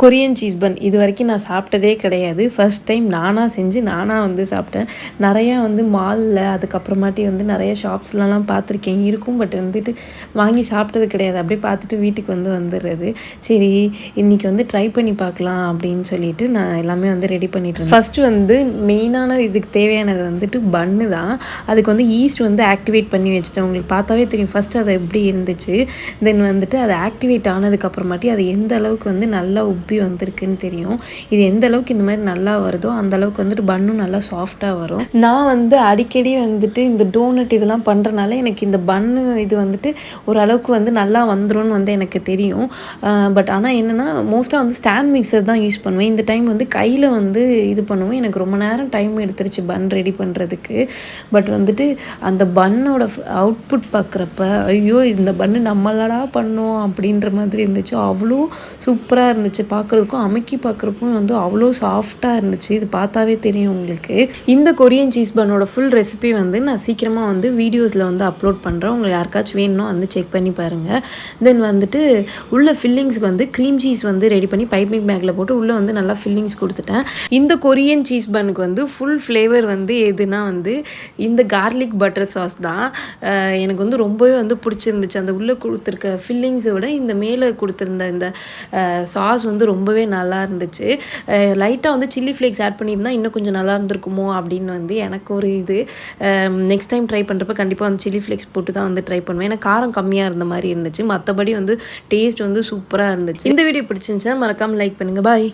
Korean cheese பன் இது வரைக்கும் நான் சாப்பிட்டதே கிடையாது. ஃபர்ஸ்ட் டைம் நானாக செஞ்சு நானாக வந்து சாப்பிட்டேன். நிறையா வந்து மாலில் அதுக்கப்புறமாட்டி வந்து நிறைய ஷாப்ஸ்லலாம் பார்த்துருக்கேன் இருக்கும். பட் வந்துட்டு வாங்கி சாப்பிட்டது கிடையாது. அப்படியே பார்த்துட்டு வீட்டுக்கு வந்து வந்துடுறது. சரி இன்றைக்கி வந்து ட்ரை பண்ணி பார்க்கலாம் அப்படின்னு சொல்லிட்டு நான் எல்லாமே வந்து ரெடி பண்ணிட்டுருந்தேன். ஃபஸ்ட்டு வந்து மெயினான இதுக்கு தேவையானது வந்துட்டு பன்னு தான். அதுக்கு வந்து ஈஸ்ட் வந்து ஆக்டிவேட் பண்ணி வச்சுட்டேன். உங்களுக்கு பார்த்தாவே தெரியும் ஃபஸ்ட்டு அது எப்படி இருந்துச்சு. தென் வந்துட்டு அது ஆக்டிவேட் ஆனதுக்கப்புறமாட்டி அது எந்த அளவுக்கு வந்து நல்லா உப்பி வந்திருக்குன்னு தெரியும். இது எந்த அளவுக்கு இந்த மாதிரி நல்லா வருதோ அந்த அளவுக்கு வந்துட்டு பன்னும் நல்லா சாஃப்டாக வரும். நான் வந்து அடிக்கடி வந்துட்டு இந்த டோனட் இதெல்லாம் பண்ணுறனால எனக்கு இந்த பன்னு இது வந்துட்டு ஓரளவுக்கு வந்து நல்லா வந்துரும்னு வந்து எனக்கு தெரியும். பட் ஆனால் என்னென்னா மோஸ்ட்டாக வந்து ஸ்டாண்ட் மிக்சர் தான் யூஸ் பண்ணுவேன். இந்த டைம் வந்து கையில் வந்து இது பண்ணுவேன். எனக்கு ரொம்ப நேரம் டைம் எடுத்துருச்சு பன் ரெடி பண்ணுறதுக்கு. பட் வந்துட்டு அந்த பன்னோட அவுட்புட் பார்க்குறப்ப ஐயோ இந்த பன்னு நம்மளடா பண்ணோம் அப்படின்ற மாதிரி இருந்துச்சு. அவ்வளோ சூப்பராக இருந்துச்சு. பார்க்குறதுக்கும் அமைக்கி பார்க்குறப்பவும் வந்து அவ்வளோ சாஃப்டாக இருந்துச்சு. இது பார்த்தாவே தெரியும் உங்களுக்கு. இந்த கொரியன் சீஸ் பன்னோட ஃபுல் ரெசிபி வந்து நான் சீக்கிரமாக வந்து வீடியோஸில் வந்து அப்லோட் பண்ணுறேன். உங்களுக்கு யாருக்காச்சும் வேணும்னா வந்து செக் பண்ணி பாருங்கள். தென் வந்துட்டு உள்ள ஃபில்லிங்ஸ்க்கு வந்து க்ரீம் சீஸ் வந்து ரெடி பண்ணி பைப்பிங் பேக்கில் போட்டு உள்ளே வந்து நல்லா ஃபில்லிங்ஸ் கொடுத்துட்டேன். இந்த கொரியன் சீஸ் பன்னுக்கு வந்து ஃபுல் ஃப்ளேவர் வந்து எதுனா வந்து இந்த கார்லிக் பட்டர் சாஸ் தான். எனக்கு வந்து ரொம்பவே வந்து பிடிச்சிருந்துச்சு. அந்த உள்ளே கொடுத்துருக்க ஃபில்லிங்ஸை விட இந்த மேலே கொடுத்துருந்த இந்த சாஸ் வந்து ரொம்பவே நல்லா இருந்துச்சு. லைட்டாக வந்து சில்லி ஃப்ளேக்ஸ் ஆட் பண்ணியிருந்தால் இன்னும் கொஞ்சம் நல்லா இருந்திருக்குமோ அப்படின்னு வந்து எனக்கு ஒரு இது. நெக்ஸ்ட் டைம் ட்ரை பண்ணுறப்ப கண்டிப்பாக வந்து சில்லி ஃப்ளேக்ஸ் போட்டு தான் வந்து ட்ரை பண்ணுவேன். ஏன்னா காரம் கம்மியாக இருந்த மாதிரி இருந்துச்சு. மற்றபடி வந்து டேஸ்ட் வந்து சூப்பராக இருந்துச்சு. இந்த வீடியோ பிடிச்சிருந்துச்சுன்னா மறக்காமல் லைக் பண்ணுங்கள். பாய்.